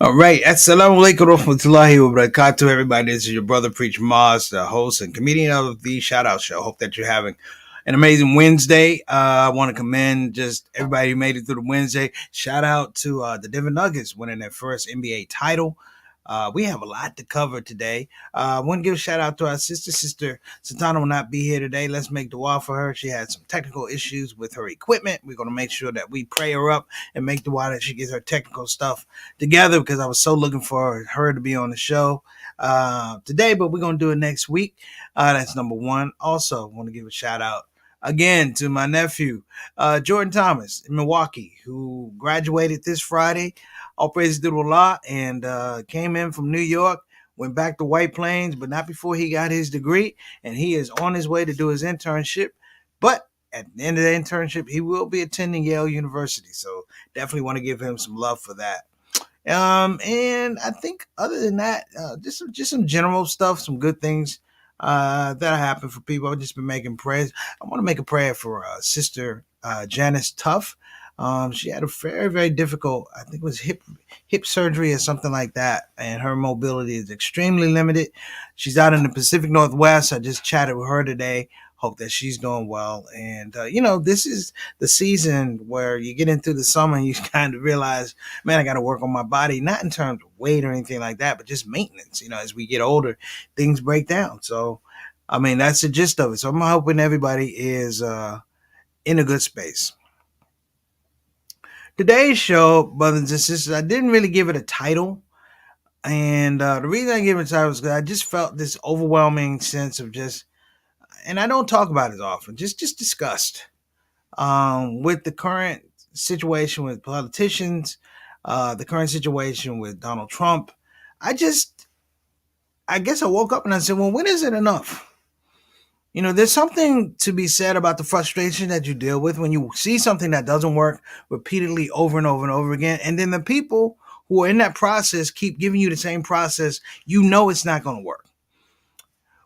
All right. Assalamu alaikum warahmatullahi wabarakatuh, everybody. This is your brother, Preacher Mars, the host and comedian of the Shout Out Show. Hope that you're having an amazing Wednesday. I want to commend just everybody who made it through the Wednesday. Shout out to the Denver Nuggets winning their first NBA title. We have a lot to cover today. I want to give a shout out to our sister. Sultana will not be here today. Let's make dua for her. She had some technical issues with her equipment. We're going to make sure that we pray her up and make dua that she gets her technical stuff together because I was so looking for her to be on the show today, but we're going to do it next week. That's number one. Also, I want to give a shout out again to my nephew, Jordan Thomas in Milwaukee, who graduated this Friday. All praise to Allah, and came in from New York, went back to White Plains, but not before he got his degree, and he is on his way to do his internship. But at the end of the internship, he will be attending Yale University, so definitely want to give him some love for that. And I think other than that, just some general stuff, some good things that happen for people. I've just been making prayers. I want to make a prayer for sister Janice Tuff. She had a very difficult, I think it was hip surgery or something like that, and her mobility is extremely limited. She's out in the Pacific Northwest. I just chatted with her today. Hope that she's doing well. And this is the season where you get into the summer and you kind of realize, man, I got to work on my body, not in terms of weight or anything like that, but just maintenance. As we get older, things break down. So, I mean, that's the gist of it. So I'm hoping everybody is in a good space. Today's show, brothers and sisters, I didn't really give it a title. And the reason I gave it a title is because I just felt this overwhelming sense of and I don't talk about it often, just disgust with the current situation with politicians, the current situation with Donald Trump. I guess I woke up and I said, well, when is it enough? There's something to be said about the frustration that you deal with when you see something that doesn't work repeatedly over and over and over again. And then the people who are in that process keep giving you the same process. It's not going to work.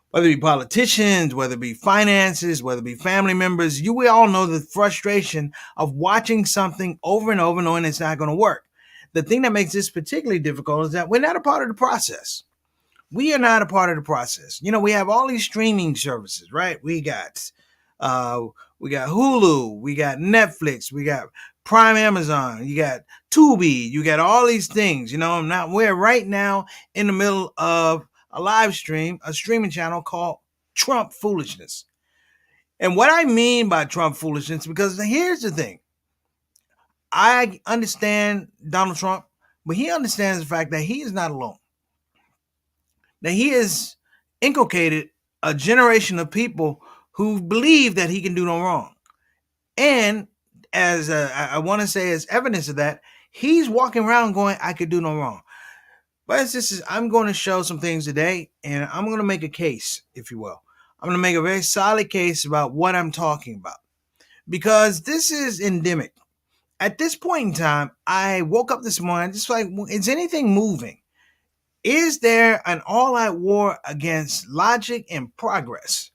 Whether it be politicians, whether it be finances, whether it be family members, we all know the frustration of watching something over and over, knowing it's not going to work. The thing that makes this particularly difficult is that we're not a part of the process. We are not a part of the process. We have all these streaming services, right? We got Hulu, we got Netflix, we got Prime Amazon, you got Tubi, you got all these things. We're right now in the middle of a live stream, a streaming channel called Trump Foolishness. And what I mean by Trump foolishness, because here's the thing. I understand Donald Trump, but he understands the fact that he is not alone. That he has inculcated a generation of people who believe that he can do no wrong. And as I want to say, as evidence of that, he's walking around going, I could do no wrong. But I'm going to show some things today, and I'm going to make a case, if you will. I'm going to make a very solid case about what I'm talking about. Because this is endemic. At this point in time, I woke up this morning, just like, is anything moving? Is there an all-out war against logic and progress?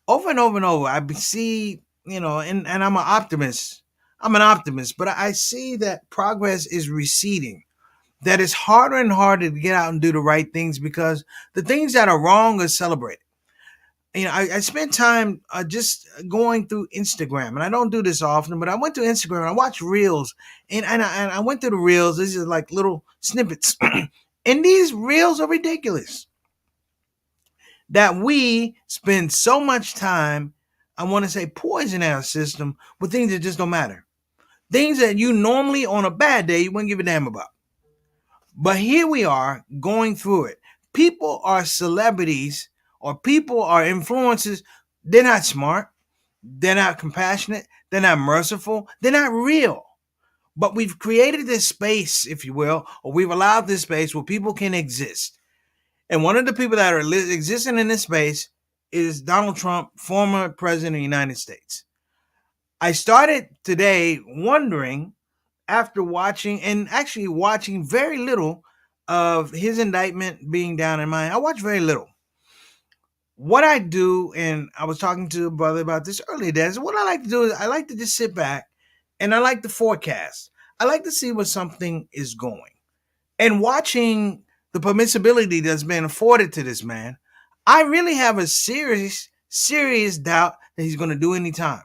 Over and over and over, I see, and I'm an optimist. I'm an optimist, but I see that progress is receding. That it's harder and harder to get out and do the right things because the things that are wrong are celebrated. I spent time just going through Instagram, and I don't do this often, but I went to Instagram and I watched reels, and I went through the reels. These are like little snippets. And these reels are ridiculous. That we spend so much time, I want to say, poison our system with things that just don't matter. Things that you normally on a bad day, you wouldn't give a damn about. But here we are going through it. People are celebrities or people are influencers. They're not smart. They're not compassionate. They're not merciful. They're not real. But we've created this space, if you will, or we've allowed this space where people can exist. And one of the people that are existing in this space is Donald Trump, former president of the United States. I started today wondering, after watching very little of his indictment being down in mine. I watched very little. What I do, and I was talking to a brother about this earlier, Des, what I like to do is I like to just sit back and I like to forecast. I like to see where something is going. And watching the permissibility that's been afforded to this man, I really have a serious doubt that he's going to do any time.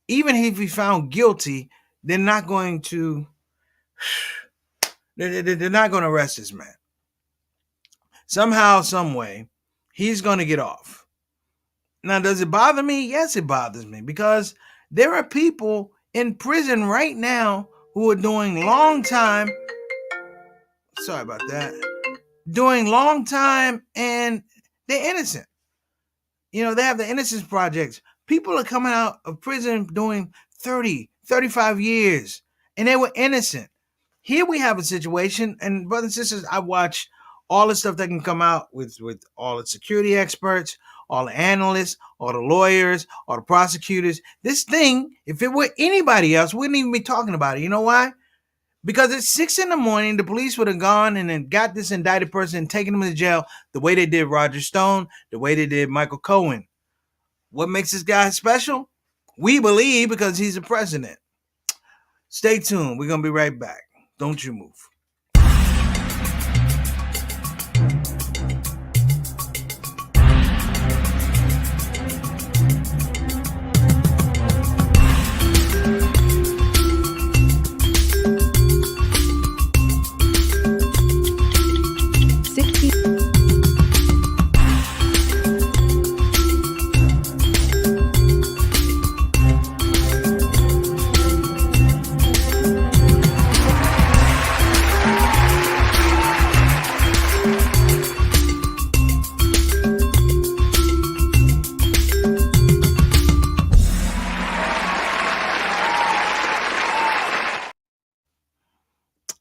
Even if he's found guilty, they're not going to they're not going to arrest this man. Somehow, some way, he's going to get off. Now, does it bother me? Yes, it bothers me because there are people in prison right now who are doing long time. Sorry about that. Doing long time and they're innocent. You know, they have the Innocence Projects. People are coming out of prison doing 30, 35 years, and they were innocent. Here we have a situation, and brothers and sisters, I watch all the stuff that can come out with all the security experts, all the analysts, all the lawyers, all the prosecutors. This thing, if it were anybody else, we wouldn't even be talking about it. You know why? Because at 6 a.m, the police would have gone and then got this indicted person and taken him to jail the way they did Roger Stone, the way they did Michael Cohen. What makes this guy special? We believe because he's a president. Stay tuned. We're going to be right back. Don't you move.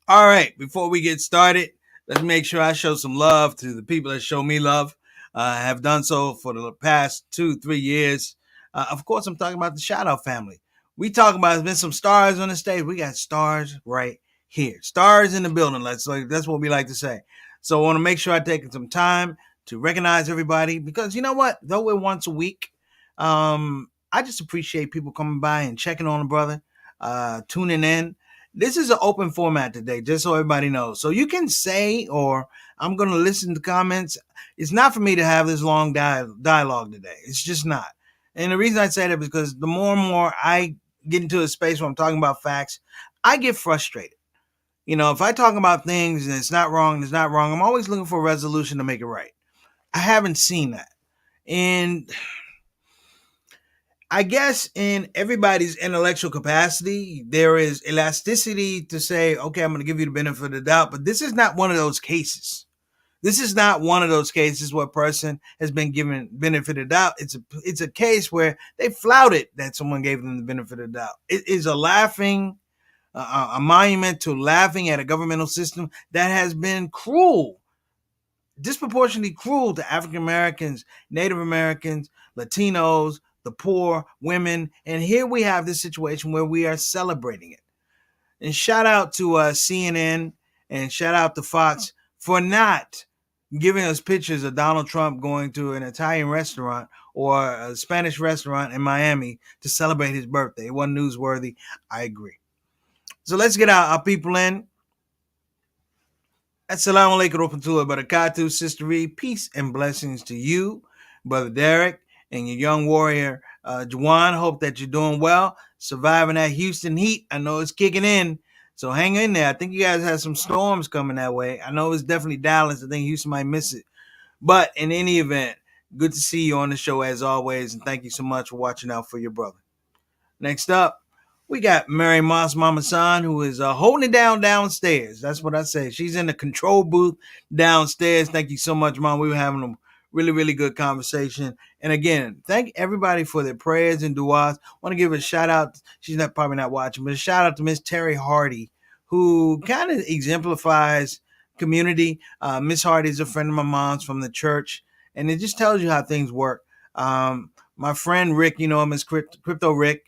All right, before we get started, let's make sure I show some love to the people that show me love. I have done so for the past 2-3 years. Of course, I'm talking about the ShOUT family. We talk about there's been some stars on the stage. We got stars right here. Stars in the building. That's what we like to say. So I want to make sure I take some time to recognize everybody because you know what? Though we're once a week, I just appreciate people coming by and checking on a brother, tuning in. This is an open format today, just so everybody knows. So you can say, or I'm going to listen to comments. It's not for me to have this long dialogue today. It's just not. And the reason I say that is because the more and more I get into a space where I'm talking about facts, I get frustrated. You know, if I talk about things and it's not wrong, I'm always looking for a resolution to make it right. I haven't seen that. And I guess in everybody's intellectual capacity, there is elasticity to say, okay, I'm going to give you the benefit of the doubt, but this is not one of those cases. This is not one of those cases where a person has been given benefit of the doubt. It's a case where they flouted that someone gave them the benefit of the doubt. It is a monument to laughing at a governmental system that has been cruel, disproportionately cruel to African Americans, Native Americans, Latinos, the poor, women. And here we have this situation where we are celebrating it. And shout out to CNN and shout out to Fox for not giving us pictures of Donald Trump going to an Italian restaurant or a Spanish restaurant in Miami to celebrate his birthday. It wasn't newsworthy. I agree. So let's get our people in. Assalamu alaikum warahmatullahi wabarakatuh, Sister E. Peace and blessings to you, Brother Derek, and your young warrior, Juwan. Hope that you're doing well, surviving that Houston heat. I know it's kicking in, so hang in there. I think you guys have some storms coming that way. I know it's definitely Dallas. I think Houston might miss it. But in any event, good to see you on the show as always, and thank you so much for watching out for your brother. Next up, we got Mary Moss Mama San, who is holding it down downstairs. That's what I say. She's in the control booth downstairs. Thank you so much, Mom. We were having a really, really good conversation. And again, thank everybody for their prayers and du'as. I want to give a shout out. She's probably not watching, but a shout out to Miss Terry Hardy, who kind of exemplifies community. Miss Hardy is a friend of my mom's from the church, and it just tells you how things work. My friend Rick, you know him as Crypto Rick.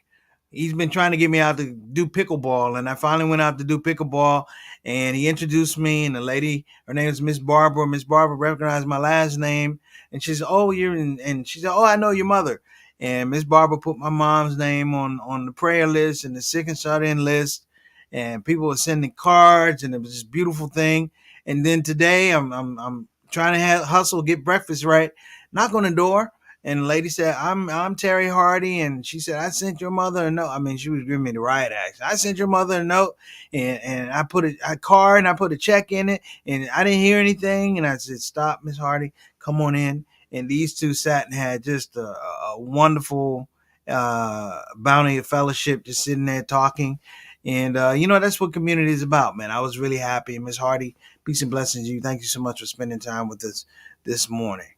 He's been trying to get me out to do pickleball, and I finally went out to do pickleball, and he introduced me, and the lady, her name is Miss Barbara. Miss Barbara recognized my last name, and she said, oh, and she said, oh, I know your mother. And Miss Barbara put my mom's name on the prayer list and the sick and shut in list, and people were sending cards, and it was this beautiful thing. And then today, I'm trying to hustle, get breakfast right. Knock on the door, and the lady said, I'm Terry Hardy," and she said, "I sent your mother a note." I mean, she was giving me the riot act. "I sent your mother a note, and I put a card, and I put a check in it, and I didn't hear anything." And I said, "Stop, Miss Hardy, come on in." And these two sat and had just a wonderful bounty of fellowship, just sitting there talking. And that's what community is about, man. I was really happy. Miss Hardy, peace and blessings to you. Thank you so much for spending time with us this morning.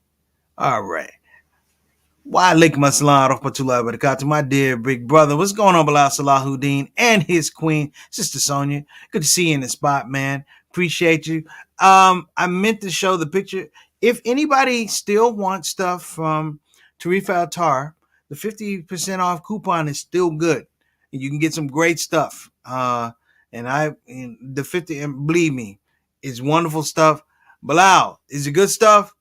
All right. Wa alaikum assalam rahmatullahi wa barakatuh. My dear big brother, what's going on, Bilal Salahuddin and his queen, Sister Sonia? Good to see you in the spot, man. Appreciate you. I meant to show the picture. If anybody still wants stuff from Tarif Al Tar, the 50% off coupon is still good. And you can get some great stuff. And the 50, and believe me, it's wonderful stuff. Bilal, is it good stuff?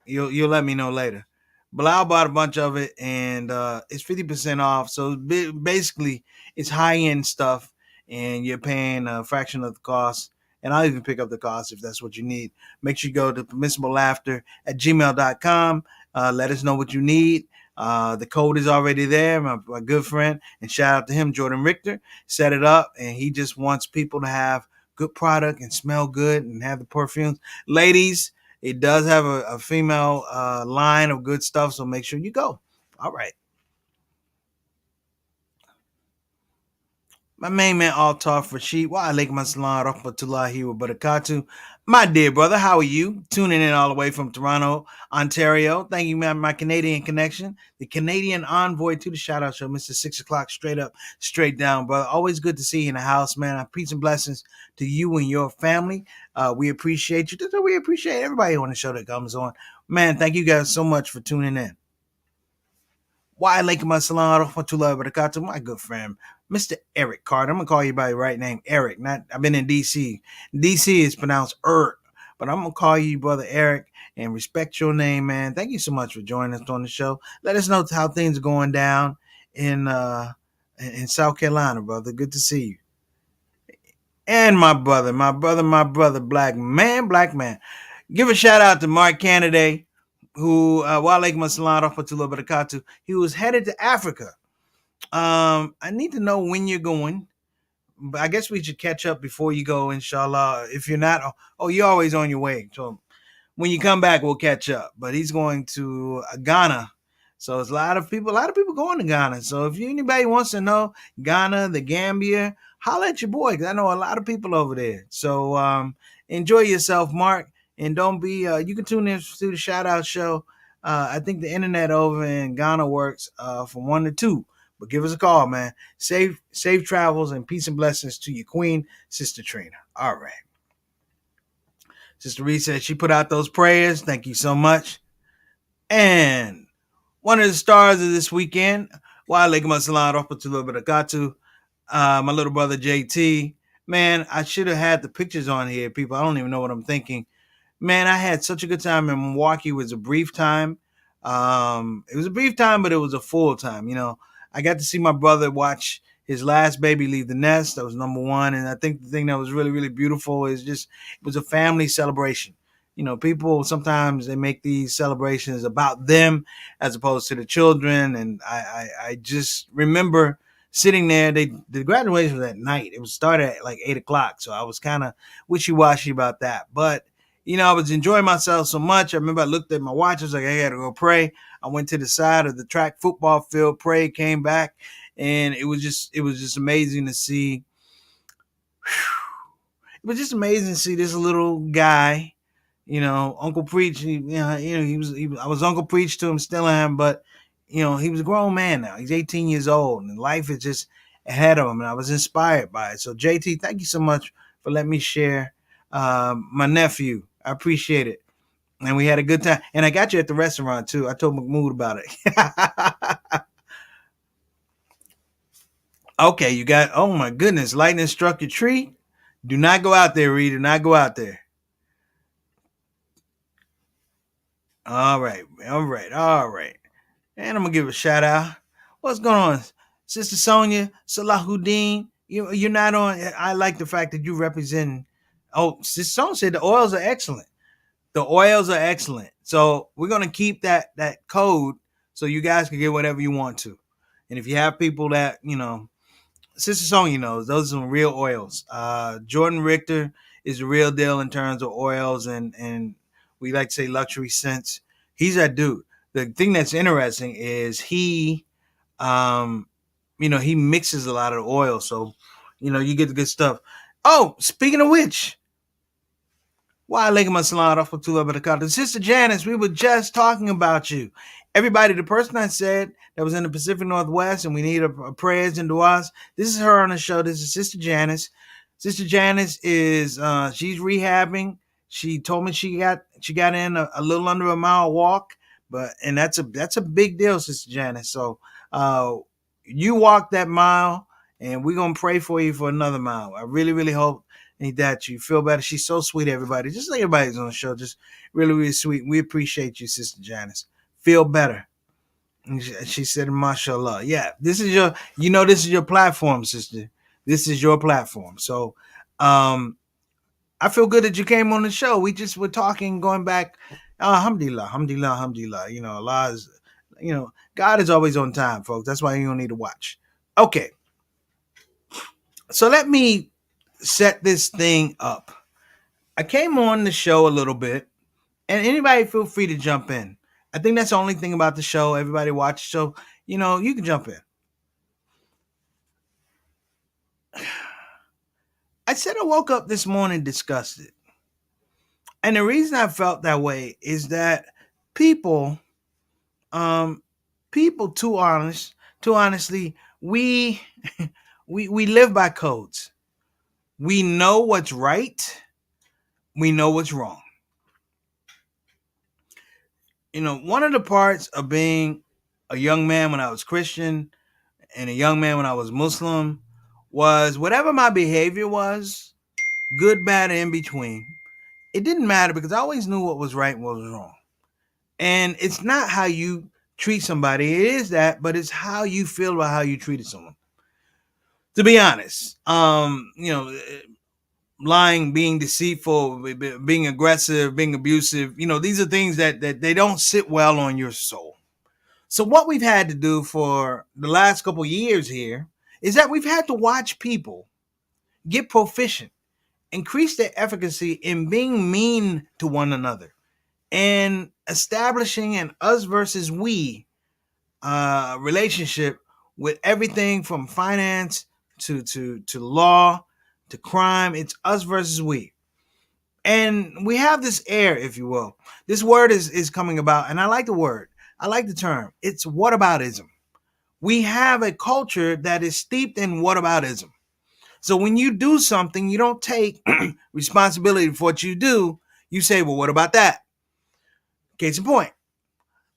You'll let me know later. Bilal bought a bunch of it, and it's 50% off. So basically, it's high end stuff, and you're paying a fraction of the cost. And I'll even pick up the cost if that's what you need. Make sure you go to permissiblelaughter@gmail.com. Let us know what you need. The code is already there. My good friend, and shout out to him, Jordan Richter, set it up, and he just wants people to have good product and smell good and have the perfumes. Ladies, it does have a female line of good stuff, so make sure you go. All right. My main man, Altar Rashid. Wa alaikum assalam rahmatullahi wa barakatuh. My dear brother, how are you? Tuning in all the way from Toronto, Ontario. Thank you, man. My Canadian connection, the Canadian envoy to the shout out show, Mr. 6 o'clock, straight up, straight down, brother. Always good to see you in the house, man. Peace and blessings to you and your family. We appreciate you. We appreciate everybody on the show that comes on. Man, thank you guys so much for tuning in. Wa alaikum assalam rahmatullahi wa barakatuh, my good friend, Mr. Eric Carter. I'm gonna call you by your right name, Eric. Not I've been in DC. DC is pronounced but I'm gonna call you brother Eric and respect your name, man. Thank you so much for joining us on the show. Let us know how things are going down in in South Carolina, brother. Good to see you. And my brother, black man. Give a shout out to Mark Kennedy, who wa alaikum assalam rahmatullahi wa barakatuh. He was headed to Africa. I need to know when you're going, but I guess we should catch up before you go, inshallah. If you're not, oh, you're always on your way. So when you come back, we'll catch up. But he's going to Ghana. So it's a lot of people going to Ghana. So if anybody wants to know Ghana, the Gambia, holla at your boy, because I know a lot of people over there. So enjoy yourself, Mark. And don't be, you can tune in to the shout out show. I think the internet over in Ghana works from 1 to 2. But give us a call, man. Safe travels and peace and blessings to your queen, Sister Trina. All right. Sister Reed said she put out those prayers. Thank you so much. And one of the stars of this weekend, wa alaikum assalam rahmatullahi wa barakatuh, my little brother JT. Man, I should have had the pictures on here, people. I don't even know what I'm thinking. Man, I had such a good time in Milwaukee. It was a brief time. It was a brief time, but it was a full time. I got to see my brother watch his last baby leave the nest. That was number one. And I think the thing that was really, really beautiful is just it was a family celebration. People sometimes they make these celebrations about them as opposed to the children. And I just remember sitting there. The graduation was at night. It was started at like 8 o'clock. So I was kind of wishy-washy about that. But I was enjoying myself so much. I remember I looked at my watch. I was like, I got to go pray. I went to the side of the track football field, prayed, came back, and it was just amazing to see. It was just amazing to see this little guy, Uncle Preach. I was Uncle Preach to him, still am, but he was a grown man now. He's 18 years old, and life is just ahead of him, and I was inspired by it. So, JT, thank you so much for letting me share my nephew. I appreciate it. And we had a good time. And I got you at the restaurant too. I told Mahmoud about it. Okay, you got, oh my goodness, lightning struck your tree. Do not go out there, Reed. Do not go out there. All right, all right, all right. And I'm gonna give a shout out. What's going on? Sister Sonia, Salahuddin, You're not on. I like the fact that you represent. Oh, Song said the oils are excellent. The oils are excellent. So we're gonna keep that code so you guys can get whatever you want to. And if you have people that Sister Sonya knows those are some real oils. Jordan Richter is the real deal in terms of oils and we like to say luxury scents. He's that dude. The thing that's interesting is um he mixes a lot of the oil, so you get the good stuff. Oh, speaking of which, why alaikum assalam rahmatullah barakatuh. Sister Janice, we were just talking about you. Everybody, the person I said that was in the Pacific Northwest and we need a prayers and du'as, this is her on the show. This is Sister Janice. Sister Janice is she's rehabbing. She told me she got in a little under a mile walk, and that's a big deal, Sister Janice. So uh you walk that mile and we're gonna pray for you for another mile. I really, really hope that you feel better. She's so sweet, everybody. Just like everybody's on the show, just really, really sweet. We appreciate you, Sister Janice. Feel better. And she said, "Mashallah." Yeah, this is your platform, sister. This is your platform. So, I feel good that you came on the show. We just were talking, going back. Alhamdulillah, alhamdulillah, alhamdulillah. Allah is, God is always on time, folks. That's why you don't need to watch. Okay, so let me set this thing up. I came on the show a little bit, and anybody feel free to jump in. I think that's the only thing about the show. Everybody watch the show. You can jump in. I said I woke up this morning disgusted. And the reason I felt that way is that people, um, people too honestly, we we live by codes. We know what's right. We know what's wrong. One of the parts of being a young man when I was Christian and a young man when I was Muslim was whatever my behavior was, good, bad, and in between. It didn't matter because I always knew what was right and what was wrong. And it's not how you treat somebody, it is that, but it's how you feel about how you treated someone. To be honest, lying, being deceitful, being aggressive, being abusive, these are things that they don't sit well on your soul. So what we've had to do for the last couple of years here is that we've had to watch people get proficient, increase their efficacy in being mean to one another, and establishing an us versus we relationship with everything from finance to law to crime. It's us versus we. And we have this air, if you will. This word is coming about, and I like the word. I like the term. It's whataboutism. We have a culture that is steeped in whataboutism. So when you do something, you don't take responsibility for what you do. You say, well, what about that? Case in point,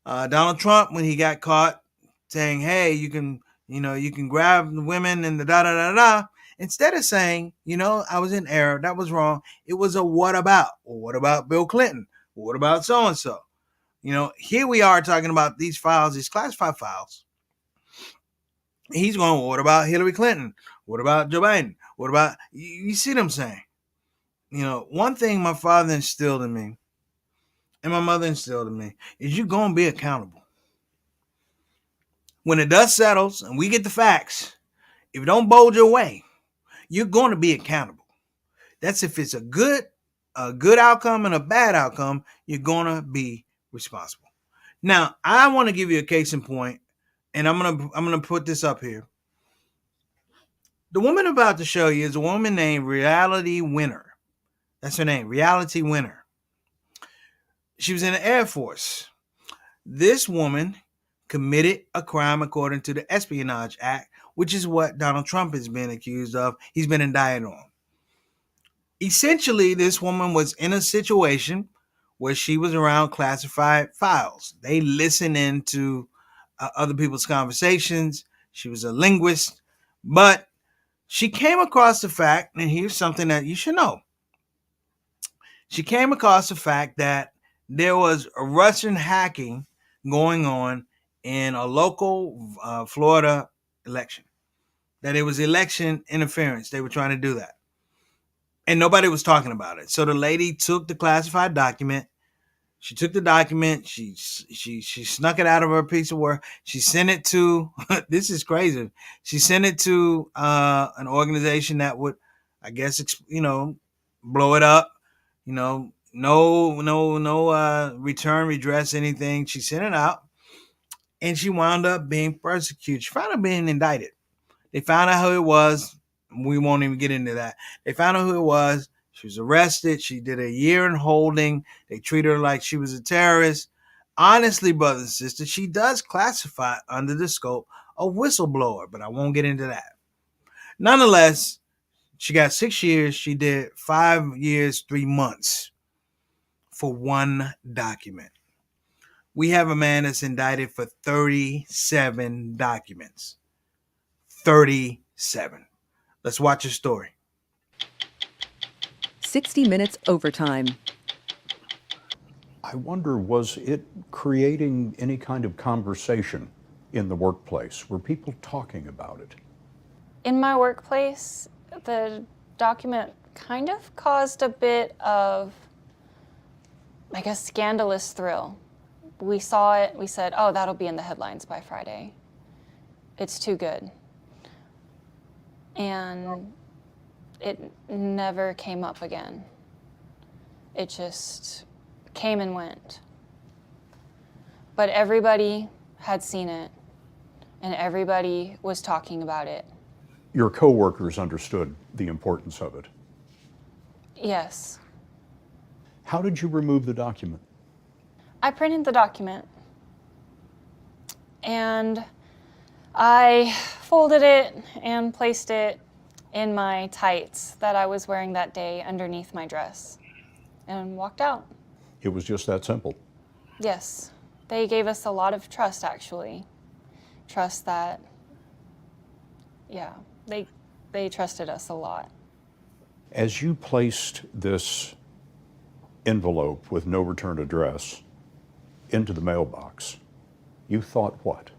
Donald Trump, when he got caught saying, hey, you can grab the women and the da da da da. Instead of saying, I was in error, that was wrong, it was a what about? Well, what about Bill Clinton? Well, what about so and so? Here we are talking about these files, these classified files. He's going, well, what about Hillary Clinton? What about Joe Biden? What about, you see what I'm saying? One thing my father instilled in me and my mother instilled in me is you're going to be accountable. When the dust settles and we get the facts, if it don't bulge your way, you're going to be accountable. That's if it's a good outcome and a bad outcome, you're going to be responsible. Now, I want to give you a case in point, and I'm going to put this up here. The woman I'm about to show you is a woman named Reality Winner. That's her name, Reality Winner. She was in the Air Force. This woman committed a crime according to the Espionage Act, which is what Donald Trump has been accused of. He's been indicted on. Essentially, this woman was in a situation where she was around classified files. They listen into other people's conversations. She was a linguist, but she came across the fact, and here's something that you should know. She came across the fact that there was a Russian hacking going on in a local Florida election. that it was election interference. They were trying to do that. And nobody was talking about it. So the lady took the classified document. She took the document. She snuck it out of her piece of work. She sent it to. This is crazy. She sent it to an organization that would, I guess, blow it up. No return, redress, anything. She sent it out, and she wound up being persecuted. She found out being indicted. They found out who it was. We won't even get into that. They found out who it was. She was arrested. She did a year in holding. They treated her like she was a terrorist. Honestly, brothers and sisters, she does classify under the scope of whistleblower, but I won't get into that. Nonetheless, she got 6 years. She did 5 years, 3 months for one document. We have a man that's indicted for 37 documents. 37. Let's watch a story. 60 Minutes overtime. I wonder, was it creating any kind of conversation in the workplace? Were people talking about it? In my workplace, the document kind of caused a bit of, I guess, scandalous thrill. We saw it, we said, oh, that'll be in the headlines by Friday. It's too good. And it never came up again. It just came and went. But everybody had seen it, and everybody was talking about it. Your coworkers understood the importance of it. Yes. How did you remove the document? I printed the document, and I folded it and placed it in my tights that I was wearing that day underneath my dress and walked out. It was just that simple. Yes. They gave us a lot of trust, actually. Trust that, yeah, they trusted us a lot. As you placed this envelope with no return address into the mailbox, you thought what?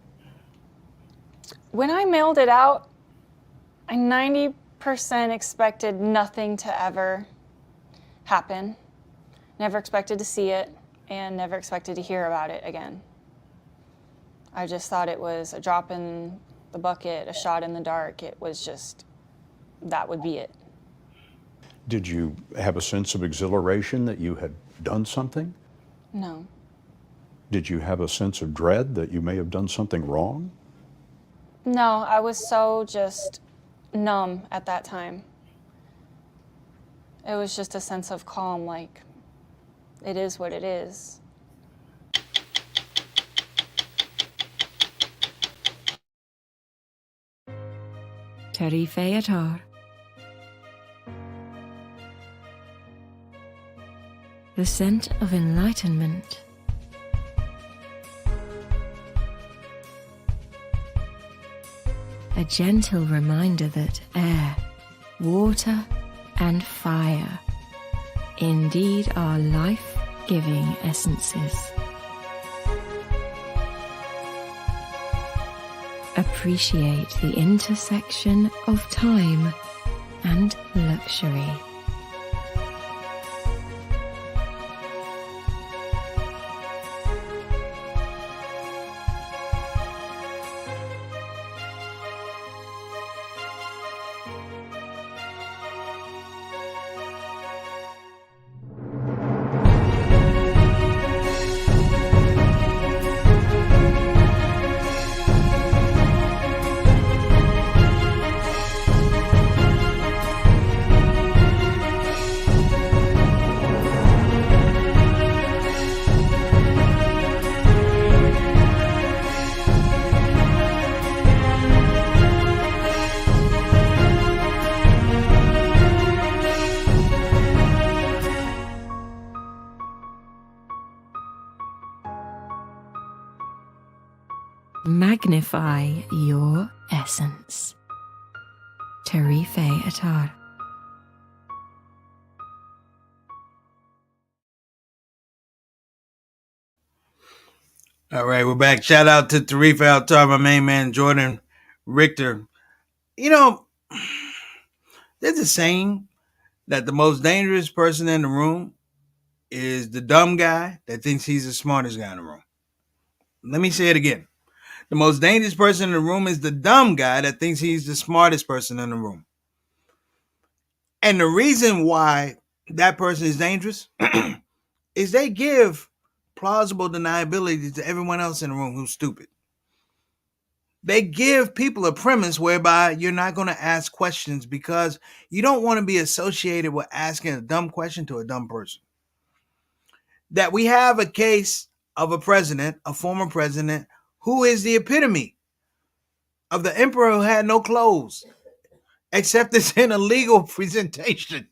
When I mailed it out, I 90% expected nothing to ever happen. Never expected to see it, and never expected to hear about it again. I just thought it was a drop in the bucket, a shot in the dark. It was just, that would be it. Did you have a sense of exhilaration that you had done something? No. Did you have a sense of dread that you may have done something wrong? No, I was so just numb at that time. It was just a sense of calm, like, it is what it is. Tarife Atar. The scent of enlightenment. A gentle reminder that air, water, and fire indeed are life-giving essences. Appreciate the intersection of time and luxury. Magnify your essence. Tarife Atar. All right, we're back. Shout out to Tarifa Altar, my main man, Jordan Richter. You know, there's a saying that the most dangerous person in the room is the dumb guy that thinks he's the smartest guy in the room. Let me say it again. The most dangerous person in the room is the dumb guy that thinks he's the smartest person in the room. And the reason why that person is dangerous is they give plausible deniability to everyone else in the room who's stupid. They give people a premise whereby you're not going to ask questions because you don't want to be associated with asking a dumb question to a dumb person. That we have a case of a president, a former president, who is the epitome of the emperor who had no clothes, except it's in a legal presentation.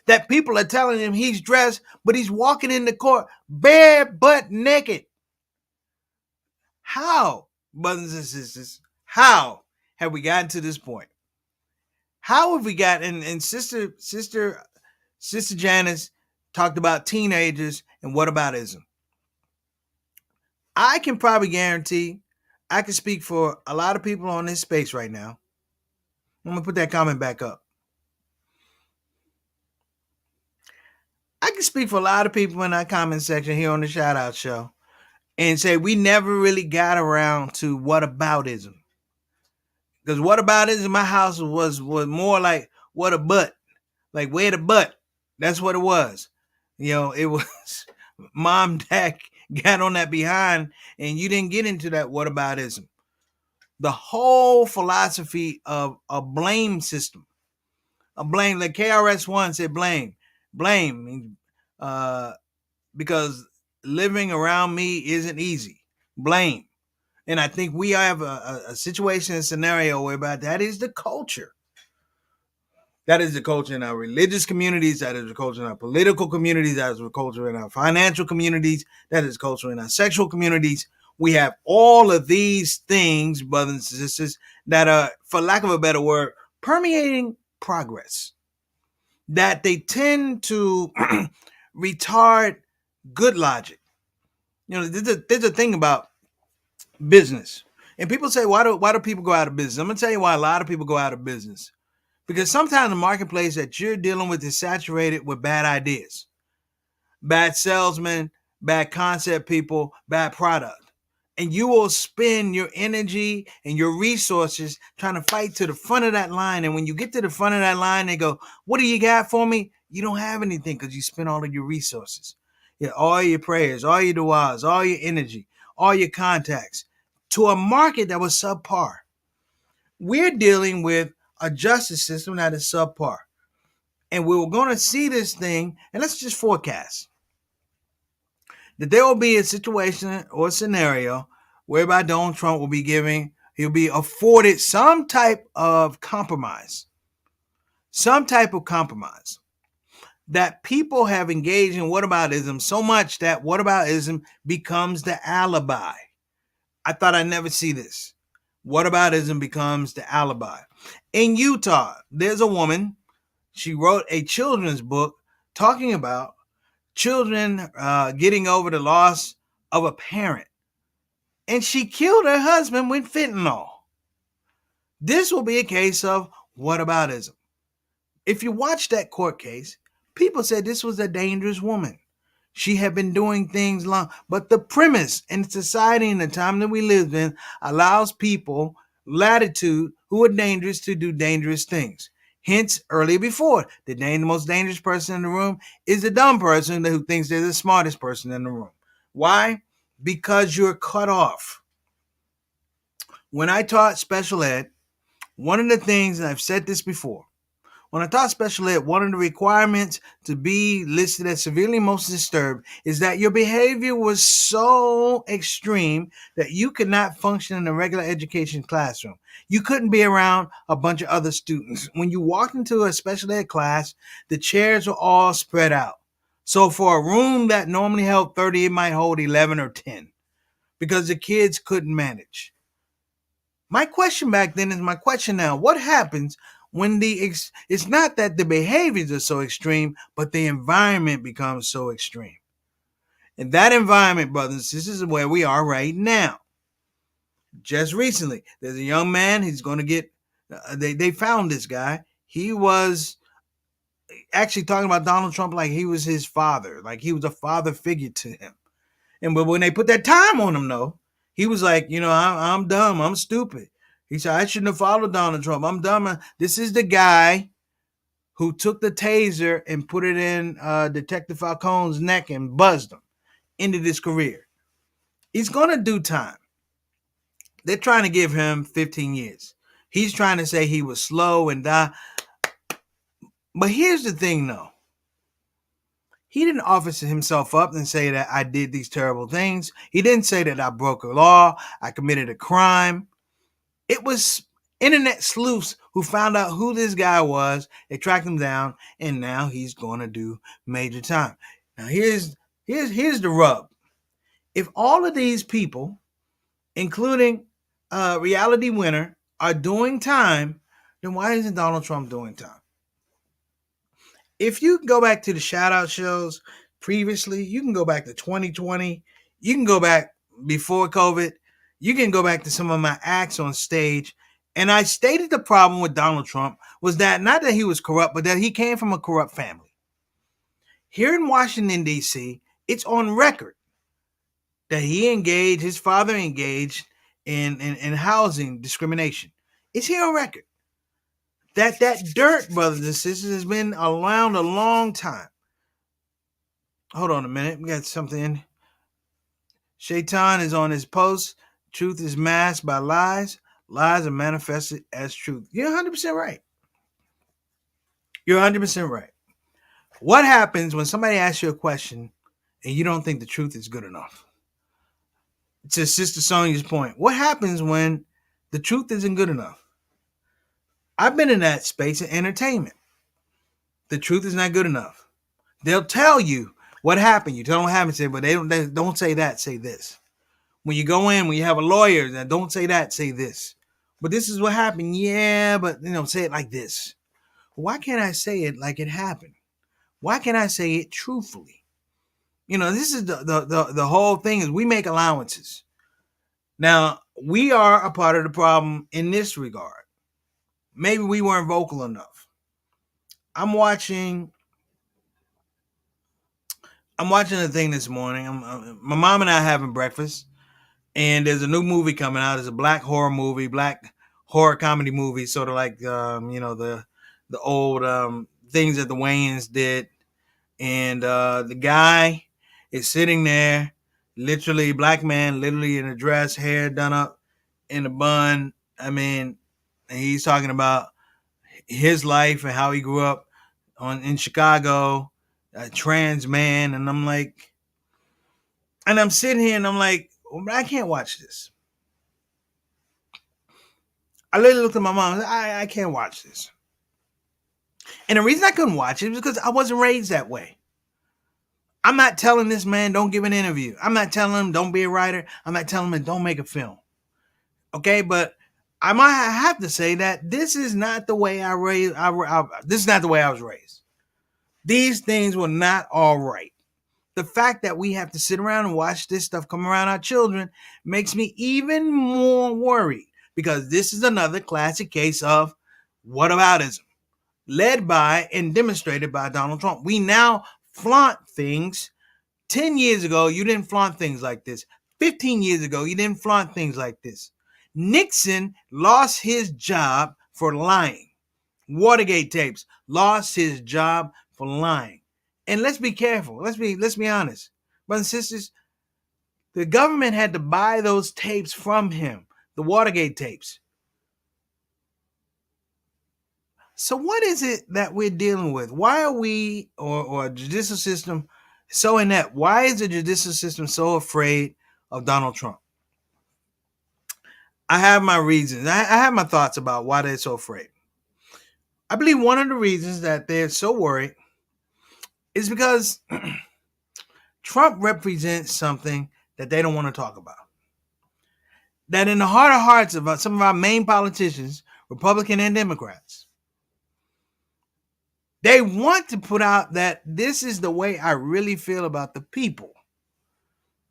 That people are telling him he's dressed, but he's walking in the court bare butt naked. How, brothers and sisters, how have we gotten to this point? How have we gotten, and Sister Janice talked about teenagers and whataboutism. I can probably guarantee, I can speak for a lot of people on this space right now. I'm going to put that comment back up. I can speak for a lot of people in that comment section here on the Shout Out Show and say we never really got around to whataboutism. Because whataboutism in my house was more like what a butt. Like where the butt. That's what it was. You know, it was mom, dad got on that behind and you didn't get into that whataboutism. The whole philosophy of a blame system. A blame, like KRS-One said blame. Blame means because living around me isn't easy. Blame. And I think we have a situation and scenario whereby that is the culture. That is the culture in our religious communities. That is the culture in our political communities. That is the culture in our financial communities. That is the culture in our sexual communities. We have all of these things, brothers and sisters, that are, for lack of a better word, permeating progress. That they tend to retard good logic. You know, there's a thing about business. And people say, why do people go out of business? I'm going to tell you why a lot of people go out of business. Because sometimes the marketplace that you're dealing with is saturated with bad ideas, bad salesmen, bad concept people, bad product. And you will spend your energy and your resources trying to fight to the front of that line. And when you get to the front of that line, they go, what do you got for me? You don't have anything because you spent all of your resources. Yeah, all your prayers, all your du'as, all your energy, all your contacts to a market that was subpar. We're dealing with a justice system that is subpar. And we're going to see this thing, and let's just forecast that there will be a situation or a scenario whereby Donald Trump will be he'll be afforded some type of compromise. Some type of compromise. That people have engaged in whataboutism so much that whataboutism becomes the alibi. I thought I'd never see this. Whataboutism becomes the alibi. In Utah, there's a woman. She wrote a children's book talking about children getting over the loss of a parent. And she killed her husband with fentanyl. This will be a case of whataboutism. If you watch that court case, people said this was a dangerous woman. She had been doing things long, but the premise in society in the time that we live in allows people latitude who are dangerous to do dangerous things. Hence, earlier before, the most dangerous person in the room is the dumb person who thinks they're the smartest person in the room. Why? Because you're cut off. When I taught special ed, one of the things, and I've said this before, when I taught special ed, one of the requirements to be listed as severely emotionally disturbed is that your behavior was so extreme that you could not function in a regular education classroom. You couldn't be around a bunch of other students. When you walked into a special ed class, the chairs were all spread out. So for a room that normally held 30, it might hold 11 or 10 because the kids couldn't manage. My question back then is my question now. What happens when it's not that the behaviors are so extreme, but the environment becomes so extreme? And that environment, brothers, this is where we are right now. Just recently, there's a young man, he's going to get They found this guy. He was actually talking about Donald Trump like he was his father, like he was a father figure to him. And but when they put that time on him, though, he was like, I'm dumb, I'm stupid. He said, I shouldn't have followed Donald Trump. I'm dumb. This is the guy who took the taser and put it in Detective Falcone's neck and buzzed him, ended his career. He's gonna do time. They're trying to give him 15 years. He's trying to say he was slow and die. But here's the thing, though. He didn't offer himself up and say that I did these terrible things. He didn't say that I broke a law, I committed a crime. It was internet sleuths who found out who this guy was. They tracked him down, and now he's going to do major time. Now here's the rub. If all of these people, including reality winner, are doing time, then why isn't Donald Trump doing time? If you go back to the shout out shows previously, you can go back to 2020, you can go back before COVID, you can go back to some of my acts on stage. And I stated the problem with Donald Trump was that not that he was corrupt, but that he came from a corrupt family. Here in Washington, D.C., it's on record that his father engaged in housing discrimination. It's here on record. That dirt, brothers and sisters, has been around a long time. Hold on a minute. We got something. Shaitan is on his post. Truth is masked by lies. Lies are manifested as truth. You're 100% right. You're 100% right. What happens when somebody asks you a question and you don't think the truth is good enough? To Sister Sonia's point, what happens when the truth isn't good enough? I've been in that space of entertainment. The truth is not good enough. They'll tell you what happened. You tell them what happened, say, but they don't say that, say this. When you go in, when you have a lawyer, that don't say that, say this. But this is what happened. Yeah, but say it like this. Why can't I say it like it happened? Why can't I say it truthfully? This is the whole thing is we make allowances. Now, we are a part of the problem in this regard. Maybe we weren't vocal enough. I'm watching a thing this morning. My mom and I are having breakfast, and there's a new movie coming out. It's a black horror comedy movie, sort of like the old things that the Wayans did. And the guy is sitting there, literally black man, literally in a dress, hair done up in a bun. I mean, and he's talking about his life and how he grew up in Chicago, a trans man. And I'm sitting here and I'm like, well, I can't watch this. I literally looked at my mom and said, I can't watch this. And the reason I couldn't watch it was because I wasn't raised that way. I'm not telling this man don't give an interview. I'm not telling him don't be a writer. I'm not telling him don't make a film. Okay, but I might have to say that this is not the way this is not the way I was raised. These things were not all right. The fact that we have to sit around and watch this stuff come around our children makes me even more worried, because this is another classic case of whataboutism, led by and demonstrated by Donald Trump. We now flaunt things. 10 years ago, you didn't flaunt things like this. 15 years ago, you didn't flaunt things like this. Nixon lost his job for lying. Watergate tapes, lost his job for lying. And let's be careful. Let's be honest. Brothers and sisters, the government had to buy those tapes from him, the Watergate tapes. So what is it that we're dealing with? Why are we, or judicial system, so inept? Why is the judicial system so afraid of Donald Trump? I have my reasons. I have my thoughts about why they're so afraid. I believe one of the reasons that they're so worried is because Trump represents something that they don't want to talk about. That in the heart of hearts of some of our main politicians, Republican and Democrats, they want to put out that this is the way I really feel about the people.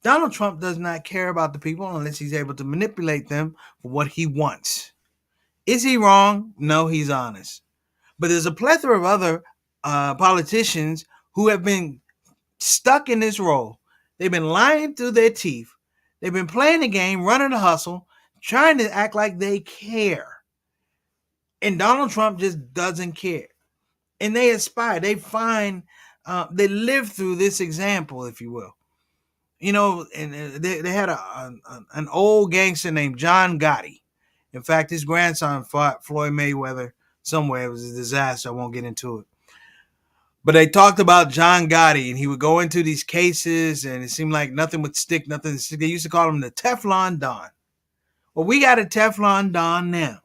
Donald Trump does not care about the people unless he's able to manipulate them for what he wants. Is he wrong? No, he's honest. But there's a plethora of other politicians who have been stuck in this role. They've been lying through their teeth. They've been playing the game, running the hustle, trying to act like they care. And Donald Trump just doesn't care. And they aspire, they find, they live through this example, if you will. You know, and they had an old gangster named John Gotti. In fact, his grandson fought Floyd Mayweather somewhere. It was a disaster. I won't get into it. But they talked about John Gotti, and he would go into these cases, and it seemed like nothing would stick, nothing would stick. They used to call him the Teflon Don. Well, we got a Teflon Don now,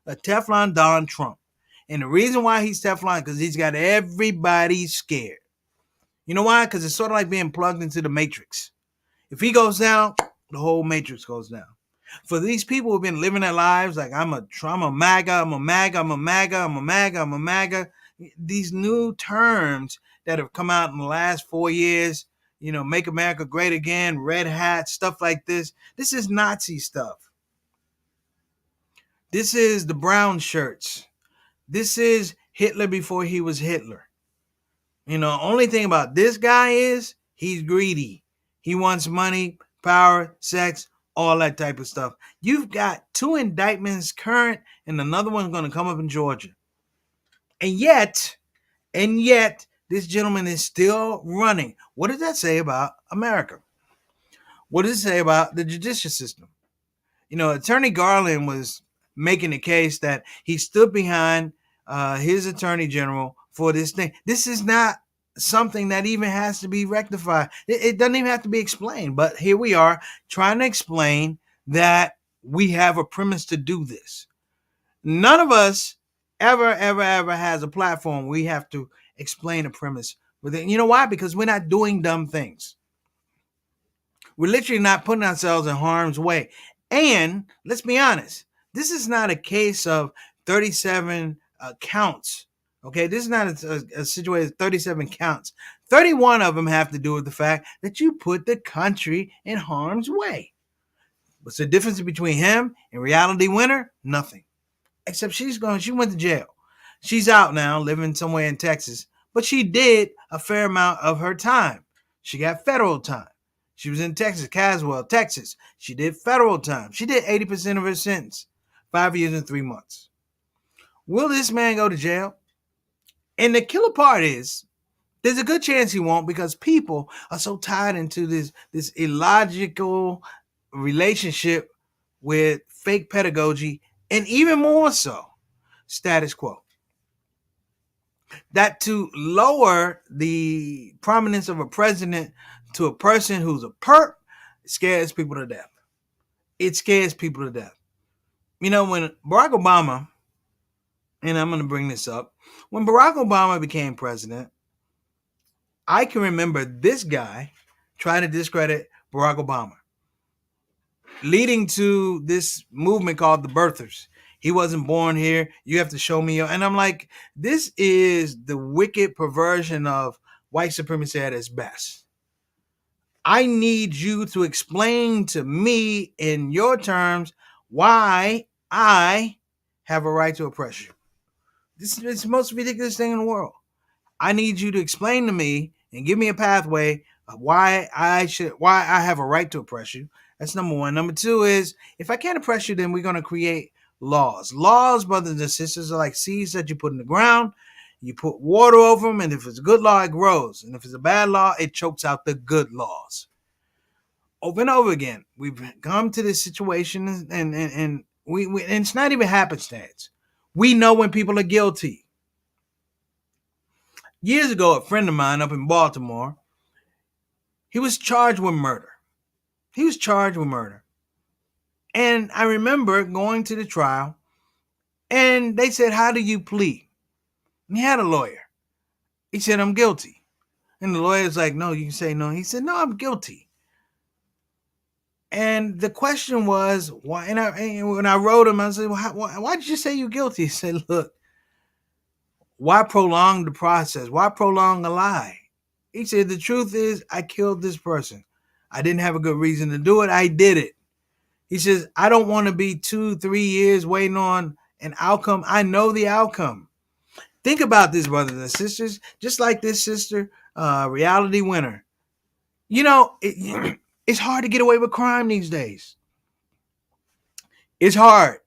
a Teflon Don Trump. And the reason why he's Teflon, because he's got everybody scared. You know why? Because it's sort of like being plugged into the Matrix. If he goes down, the whole Matrix goes down. For these people who've been living their lives like I'm a MAGA, I'm a MAGA, I'm a MAGA, I'm a MAGA, I'm a MAGA. These new terms that have come out in the last 4 years, you know, make America great again, red hat, stuff like this. This is Nazi stuff. This is the brown shirts. This is Hitler before he was Hitler. You know, only thing about this guy is he's greedy. He wants money, power, sex, all that type of stuff. You've got 2 indictments current and another one's going to come up in Georgia. And yet, this gentleman is still running. What does that say about America? What does it say about the judicial system? You know, Attorney Garland was making the case that he stood behind his attorney general for this thing. This is not something that even has to be rectified. It doesn't even have to be explained. But here we are trying to explain that we have a premise to do this. None of us ever has a platform we have to explain a premise. But you know why? Because we're not doing dumb things. We're literally not putting ourselves in harm's way. And let's be honest, this is not a case of 37 counts. Okay, this is not a situation of 37 counts. 31 of them have to do with the fact that you put the country in harm's way. What's the difference between him and Reality Winner? Nothing. Except she went to jail. She's out now, living somewhere in Texas. But she did a fair amount of her time. She got federal time. She was in Texas, Caswell, Texas. She did federal time. She did 80% of her sentence, 5 years and 3 months. Will this man go to jail? And the killer part is, there's a good chance he won't, because people are so tied into this illogical relationship with fake pedagogy, and even more so, status quo. That to lower the prominence of a president to a person who's a perp scares people to death. It scares people to death. You know, when Barack Obama, and I'm going to bring this up, when Barack Obama became president, I can remember this guy trying to discredit Barack Obama, leading to this movement called the birthers. He wasn't born here. You have to show me. And I'm like, this is the wicked perversion of white supremacy at its best. I need you to explain to me in your terms why I have a right to oppress you. This is the most ridiculous thing in the world. I need you to explain to me and give me a pathway of why I have a right to oppress you. That's number one. Number two is, if I can't oppress you, then we're going to create laws. Laws, brothers and sisters, are like seeds that you put in the ground. You put water over them, and if it's a good law, it grows. And if it's a bad law, it chokes out the good laws. Over and over again, we've come to this situation, and we and it's not even happenstance. We know when people are guilty. Years ago, a friend of mine up in Baltimore, he was charged with murder. And I remember going to the trial, and they said, "How do you plead?" And he had a lawyer. He said, "I'm guilty." And the lawyer's like, "No, you can say no." He said, "No, I'm guilty." And the question was, why? And when I wrote him, I said, why did you say you're guilty? He said, "Look, why prolong the process? Why prolong a lie?" He said, "The truth is, I killed this person. I didn't have a good reason to do it. I did it." He says, "I don't want to be 2-3 years waiting on an outcome, I know the outcome. Think about this, brothers and sisters. Just like this sister, reality winner. You know, it's hard to get away with crime these days. It's hard.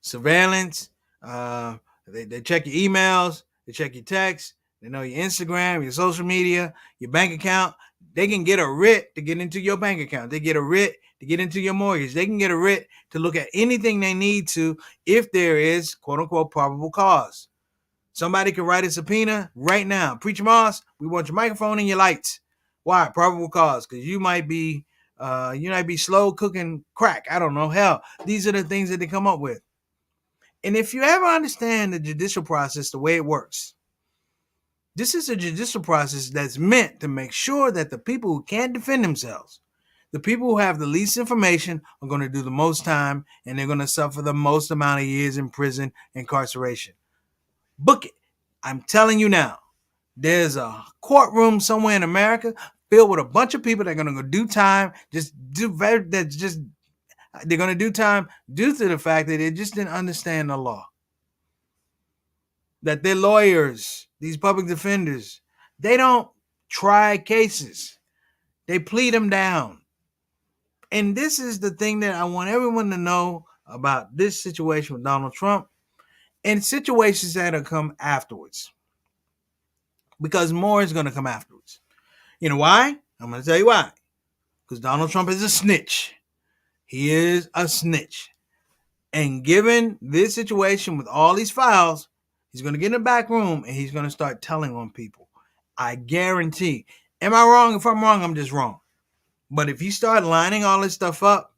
Surveillance. They check your emails. They check your texts. They know your Instagram, your social media, your bank account. They can get a writ to get into your bank account. They get a writ to get into your mortgage. They can get a writ to look at anything they need to if there is, quote unquote, probable cause. Somebody can write a subpoena right now. Preacher Moss, we want your microphone and your lights. Why? Probable cause. Because you might be slow cooking crack. I don't know. Hell, these are the things that they come up with. And if you ever understand the judicial process, the way it works, this is a judicial process that's meant to make sure that the people who can't defend themselves, the people who have the least information, are going to do the most time, and they're going to suffer the most amount of years in prison, incarceration. Book it. I'm telling you now, there's a courtroom somewhere in America filled with a bunch of people that are going to go do time, they're going to do time due to the fact that they just didn't understand the law. That their lawyers, these public defenders, they don't try cases. They plead them down. And this is the thing that I want everyone to know about this situation with Donald Trump and situations that will come afterwards. Because more is going to come afterwards. You know why? I'm going to tell you why. Because Donald Trump is a snitch. He is a snitch. And given this situation with all these files, he's going to get in the back room and he's going to start telling on people. I guarantee. Am I wrong? If I'm wrong, I'm just wrong. But if you start lining all this stuff up,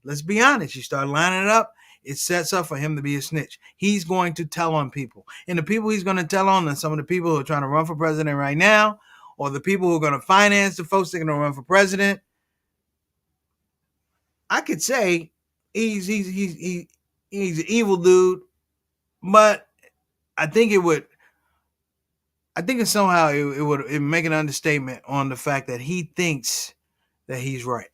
let's be honest, you start lining it up, it sets up for him to be a snitch. He's going to tell on people. And the people he's going to tell on are some of the people who are trying to run for president right now, or the people who are going to finance the folks that are going to run for president. I could say he's an evil dude, but I think it would make an understatement on the fact that he thinks that he's right.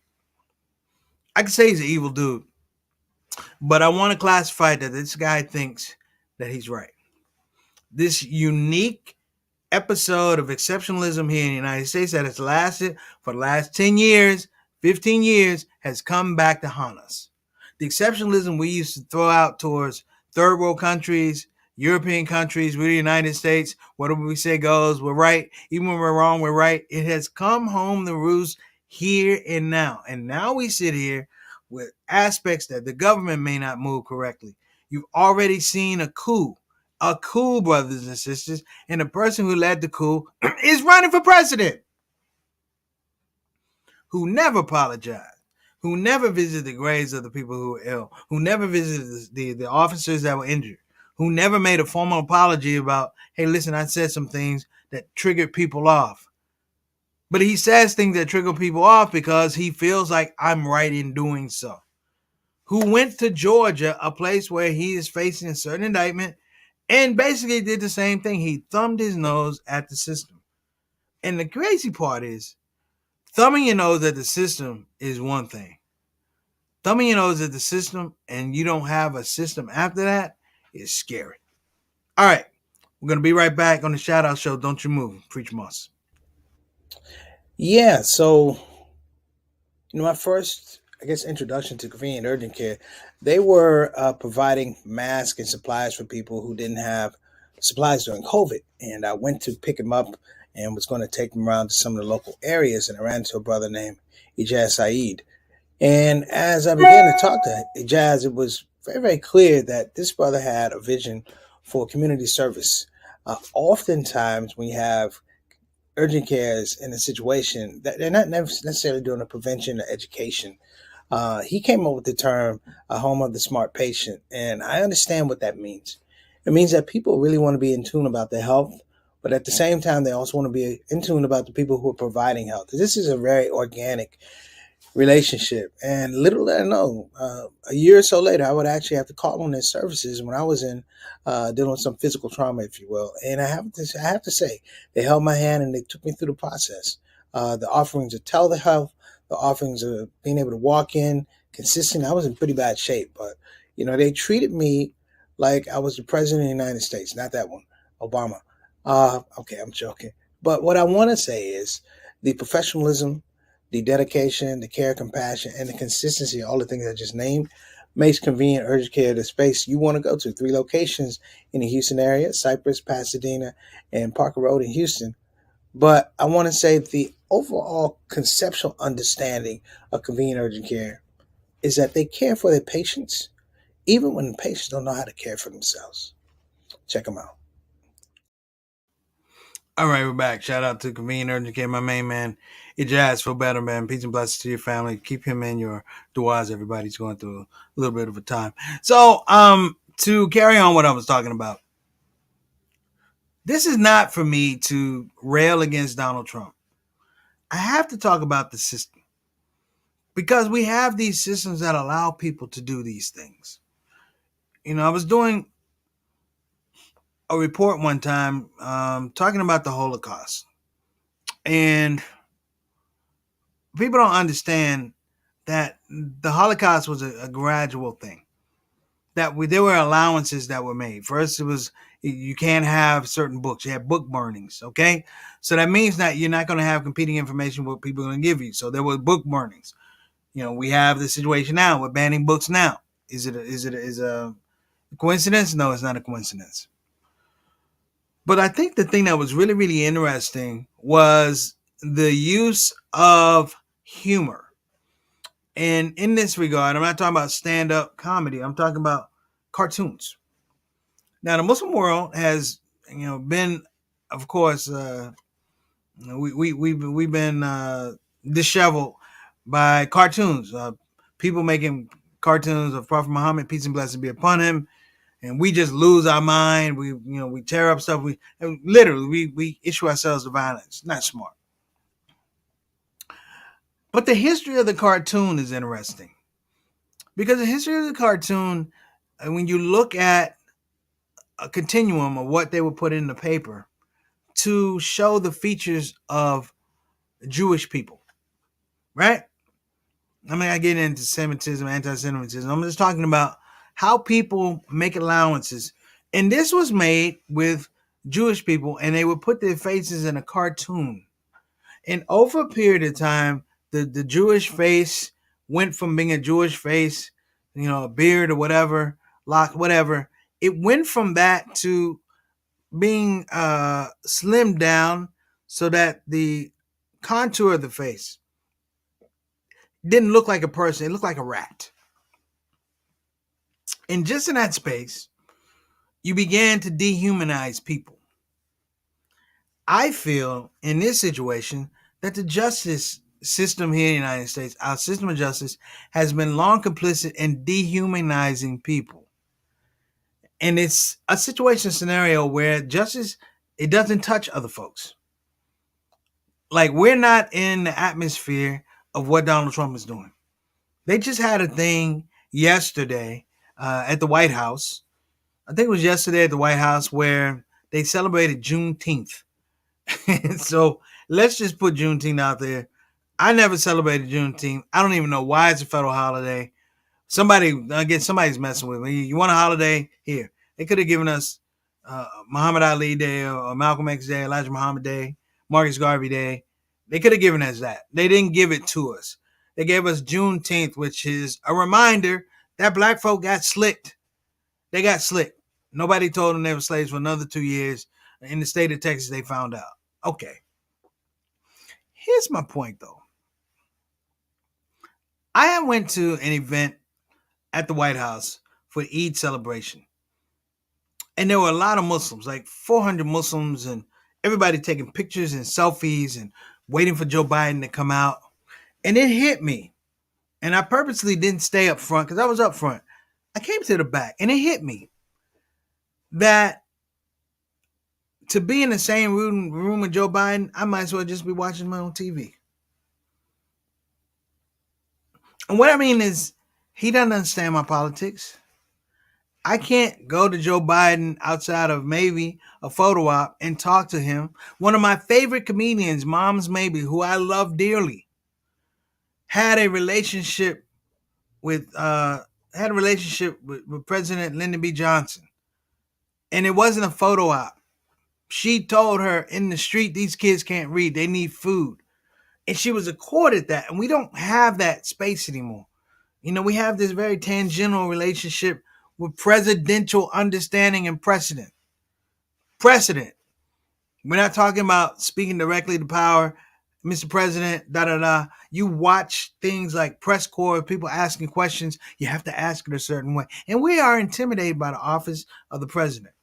I could say he's an evil dude, but I want to classify that this guy thinks that he's right. This unique episode of exceptionalism here in the United States that has lasted for the last 10 years, 15 years, has come back to haunt us. The exceptionalism we used to throw out towards third world countries, European countries, we're the United States, whatever we say goes, we're right. Even when we're wrong, we're right. It has come home to roost here and now. And now we sit here with aspects that the government may not move correctly. You've already seen a coup, brothers and sisters, and the person who led the coup is running for president, who never apologized, who never visited the graves of the people who were ill, who never visited the officers that were injured, who never made a formal apology about, hey, listen, I said some things that triggered people off. But he says things that trigger people off because he feels like I'm right in doing so. Who went to Georgia, a place where he is facing a certain indictment, and basically did the same thing. He thumbed his nose at the system. And the crazy part is, thumbing your nose at the system is one thing. Thumbing your nose at the system and you don't have a system after that is scary. All right. We're going to be right back on the Shout Out Show. Don't you move. Preach Moss. Yeah, so, my first, introduction to convenient urgent care, they were providing masks and supplies for people who didn't have supplies during COVID. And I went to pick them up and was going to take them around to some of the local areas. And I ran into a brother named Ijaz Saeed. And as I began to talk to Ijaz, it was very, very clear that this brother had a vision for community service. Oftentimes, when you have urgent cares in a situation that they're not necessarily doing a prevention or education, he came up with the term a home of the smart patient. And I understand what that means. It means that people really want to be in tune about their health, but at the same time, they also want to be in tune about the people who are providing health. This is a very organic relationship. And little did I know, a year or so later, I would actually have to call on their services when I was dealing with some physical trauma, if you will. And I have to say, they held my hand and they took me through the process. The offerings of telehealth, the offerings of being able to walk in consistent. I was in pretty bad shape, but they treated me like I was the president of the United States, not that one, Obama. Okay, I'm joking. But what I want to say is the professionalism, the dedication, the care, compassion, and the consistency, all the things I just named, makes convenient urgent care the space you want to go to. 3 locations in the Houston area: Cypress, Pasadena, and Parker Road in Houston. But I want to say the overall conceptual understanding of convenient urgent care is that they care for their patients, even when the patients don't know how to care for themselves. Check them out. All right, we're back. Shout out to Convenient Urgent Care, my main man. Ijaz, feel better, man. Peace and blessings to your family. Keep him in your duas. Everybody's going through a little bit of a time. So, to carry on what I was talking about, this is not for me to rail against Donald Trump. I have to talk about the system because we have these systems that allow people to do these things. I was doing a report one time talking about the Holocaust, and people don't understand that the Holocaust was a gradual thing. There were allowances that were made. First, it was you can't have certain books. You have book burnings, okay? So that means that you're not going to have competing information what people are going to give you. So there were book burnings. We have the situation now. We're banning books now. Is a coincidence? No, it's not a coincidence. But I think the thing that was really, really interesting was the use of humor. And in this regard, I'm not talking about stand-up comedy. I'm talking about cartoons. Now, the Muslim world has, been, of course, we've been disheveled by cartoons. People making cartoons of Prophet Muhammad, peace and blessings be upon him, and we just lose our mind. We tear up stuff. We issue ourselves to violence. Not smart. But the history of the cartoon is interesting because the history of the cartoon, when you look at a continuum of what they would put in the paper to show the features of Jewish people, right? I get into Semitism, anti-Semitism. I'm just talking about how people make allowances. And this was made with Jewish people, and they would put their faces in a cartoon. And over a period of time, the Jewish face went from being a Jewish face, a beard or whatever, lock, whatever. It went from that to being slimmed down so that the contour of the face didn't look like a person. It looked like a rat. And just in that space, you began to dehumanize people. I feel in this situation that the justice system here in the United States, our system of justice, has been long complicit in dehumanizing people. And it's a situation scenario where justice, it doesn't touch other folks. Like, we're not in the atmosphere of what Donald Trump is doing. They just had a thing yesterday at the White House. I think it was yesterday at the White House where they celebrated Juneteenth. So let's just put Juneteenth out there. I never celebrated Juneteenth. I don't even know why it's a federal holiday. Somebody's messing with me. You want a holiday? Here. They could have given us Muhammad Ali Day or Malcolm X Day, Elijah Muhammad Day, Marcus Garvey Day. They could have given us that. They didn't give it to us. They gave us Juneteenth, which is a reminder that black folk got slicked. They got slicked. Nobody told them they were slaves for another 2 years. In the state of Texas, they found out. Okay. Here's my point, though. I went to an event at the White House for Eid celebration. And there were a lot of Muslims, like 400 Muslims, and everybody taking pictures and selfies and waiting for Joe Biden to come out. And it hit me. And I purposely didn't stay up front because I was up front. I came to the back and it hit me that to be in the same room with Joe Biden, I might as well just be watching my own TV. And what I mean is, he doesn't understand my politics. I can't go to Joe Biden outside of maybe a photo op and talk to him. One of my favorite comedians, Moms Maybe, who I love dearly, had a relationship with had a relationship with President Lyndon B. Johnson, and it wasn't a photo op. She told her in the street, these kids can't read, they need food. And she was accorded that. And we don't have that space anymore. We have this very tangential relationship with presidential understanding and precedent. Precedent. We're not talking about speaking directly to power, Mr. President, da da da. You watch things like press corps, people asking questions, you have to ask it a certain way. And we are intimidated by the office of the president.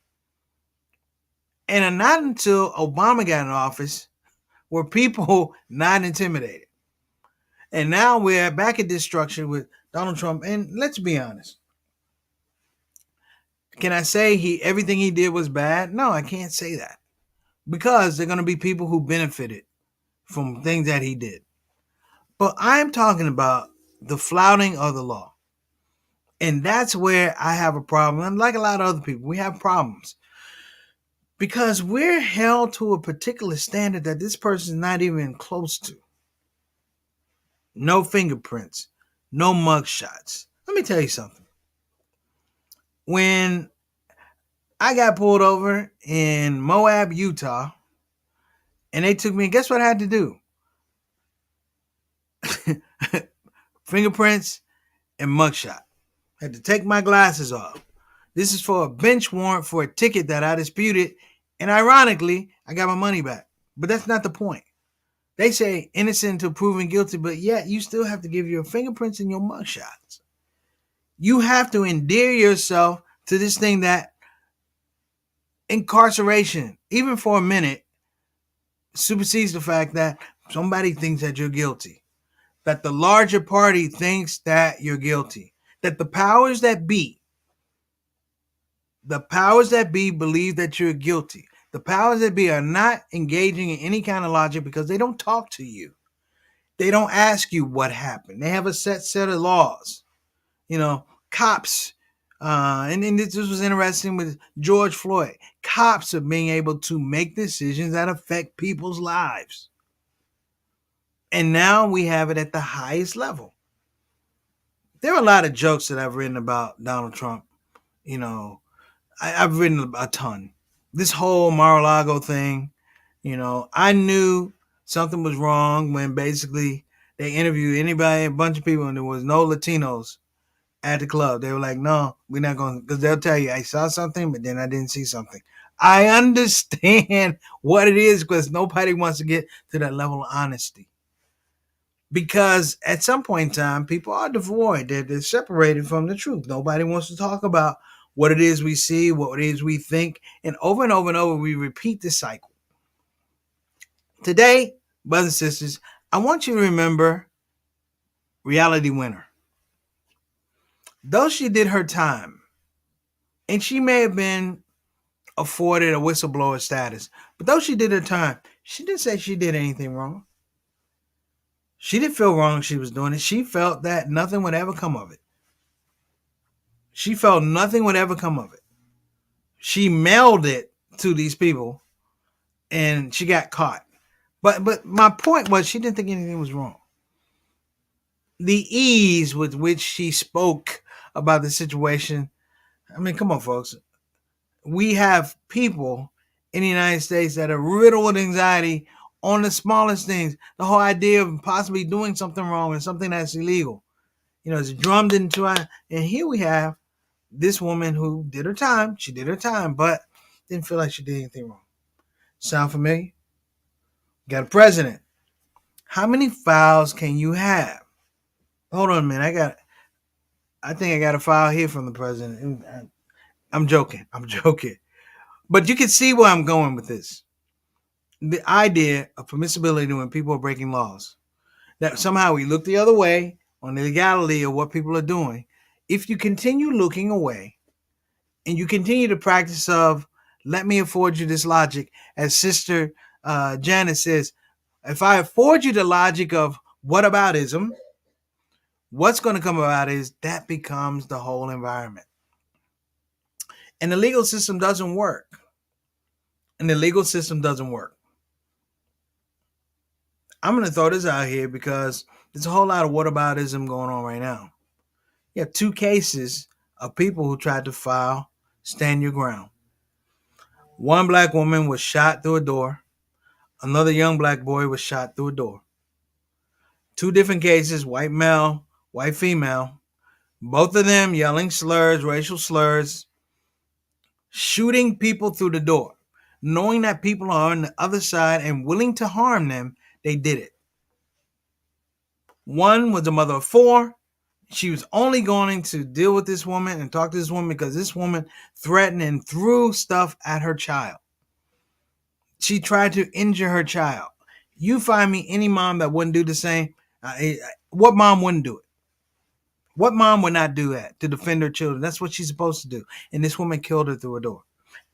And not until Obama got in office were people not intimidated. And now we're back at this structure with Donald Trump. And let's be honest. Can I say everything he did was bad? No, I can't say that. Because there are going to be people who benefited from things that he did. But I'm talking about the flouting of the law. And that's where I have a problem. And like a lot of other people, we have problems. Because we're held to a particular standard that this person is not even close to. No fingerprints, no mug shots. Let me tell you something. When I got pulled over in Moab, Utah, and they took me, guess what I had to do? Fingerprints and mugshot. I had to take my glasses off. This is for a bench warrant for a ticket that I disputed, and ironically, I got my money back. But that's not the point. They say innocent until proven guilty, but yet you still have to give your fingerprints and your mugshots. You have to endear yourself to this thing that incarceration, even for a minute, supersedes the fact that somebody thinks that you're guilty, that the larger party thinks that you're guilty, that the powers that be believe that you're guilty. The powers that be are not engaging in any kind of logic because they don't talk to you. They don't ask you what happened. They have a set of laws. Cops, and this was interesting with George Floyd. Cops are being able to make decisions that affect people's lives. And now we have it at the highest level. There are a lot of jokes that I've written about Donald Trump. I've written a ton. This whole Mar-a-Lago thing, I knew something was wrong when basically they interviewed anybody, a bunch of people, and there was no Latinos at the club. They were like, no, we're not going to, because they'll tell you, I saw something, but then I didn't see something. I understand what it is because nobody wants to get to that level of honesty. Because at some point in time, people are devoid. They're separated from the truth. Nobody wants to talk about what it is we see, what it is we think. And over and over and over, we repeat this cycle. Today, brothers and sisters, I want you to remember Reality Winner. Though she did her time, and she may have been afforded a whistleblower status, but though she did her time, she didn't say she did anything wrong. She didn't feel wrong she was doing it. She felt that nothing would ever come of it. She felt nothing would ever come of it. She mailed it to these people, and she got caught. But my point was she didn't think anything was wrong. The ease with which she spoke about the situation, I mean, come on, folks. We have people in the United States that are riddled with anxiety on the smallest things. The whole idea of possibly doing something wrong and something that's illegal, it's drummed into our. And here we have this woman who did her time. She did her time, but didn't feel like she did anything wrong. Sound familiar? Got a president. How many files can you have? Hold on a minute. I think I got a file here from the president. I'm joking. But you can see where I'm going with this. The idea of permissibility when people are breaking laws. That somehow we look the other way on the legality of what people are doing. If you continue looking away and you continue the practice of, let me afford you this logic, as Sister Janet says, if I afford you the logic of whataboutism, what's going to come about is that becomes the whole environment. And the legal system doesn't work. I'm going to throw this out here because there's a whole lot of whataboutism going on right now. You have two cases of people who tried to file stand your ground. One black woman was shot through a door. Another young black boy was shot through a door. Two different cases, white male, white female. Both of them yelling slurs, racial slurs, shooting people through the door. Knowing that people are on the other side and willing to harm them, they did it. One was a mother of four. She was only going to deal with this woman and talk to this woman because this woman threatened and threw stuff at her child. She tried to injure her child. You find me any mom that wouldn't do the same. What mom wouldn't do it? What mom would not do that to defend her children? That's what she's supposed to do. And this woman killed her through a door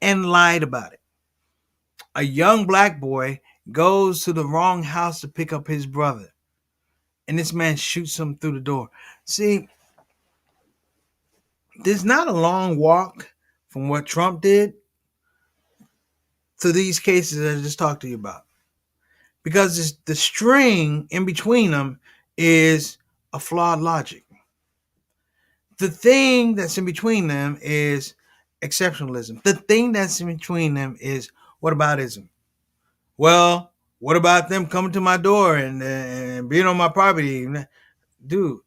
and lied about it. A young black boy goes to the wrong house to pick up his brother, and this man shoots him through the door. See, there's not a long walk from what Trump did to these cases I just talked to you about, because the string in between them is a flawed logic. The thing that's in between them is exceptionalism. The thing that's in between them is whataboutism. Well, what about them coming to my door and being on my property? Dude,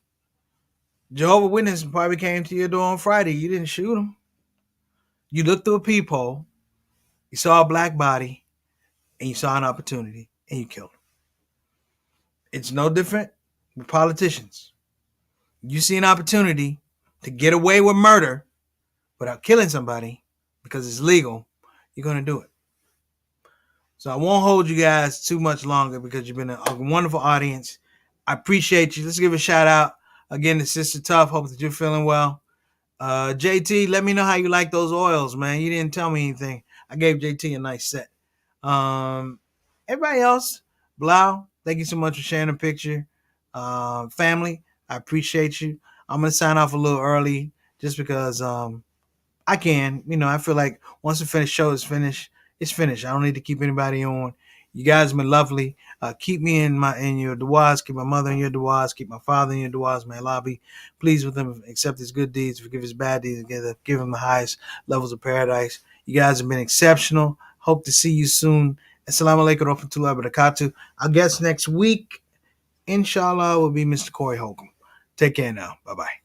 Jehovah's Witnesses probably came to your door on Friday. You didn't shoot them. You looked through a peephole, you saw a black body, and you saw an opportunity, and you killed them. It's no different with politicians. You see an opportunity to get away with murder without killing somebody because it's legal, you're going to do it. So I won't hold you guys too much longer because you've been a wonderful audience. I appreciate you. Let's give a shout out again to Sister Tough. Hope that you're feeling well. JT, let me know how you like those oils, man. You didn't tell me anything. I gave JT a nice set. Everybody else, Blau, thank you so much for sharing the picture. Family, I appreciate you. I'm going to sign off a little early just because I can. I feel like once the show is finished, it's finished. I don't need to keep anybody on. You guys have been lovely. Keep me in your duas. Keep my mother in your duas. Keep my father in your duas. May Allah be pleased with him, accept his good deeds, forgive his bad deeds, and give him the highest levels of paradise. You guys have been exceptional. Hope to see you soon. Assalamu alaikum wa rahmatullahi wa barakatuh. Our guest next week, inshallah, will be Mr. Corey Holcomb. Take care now. Bye-bye.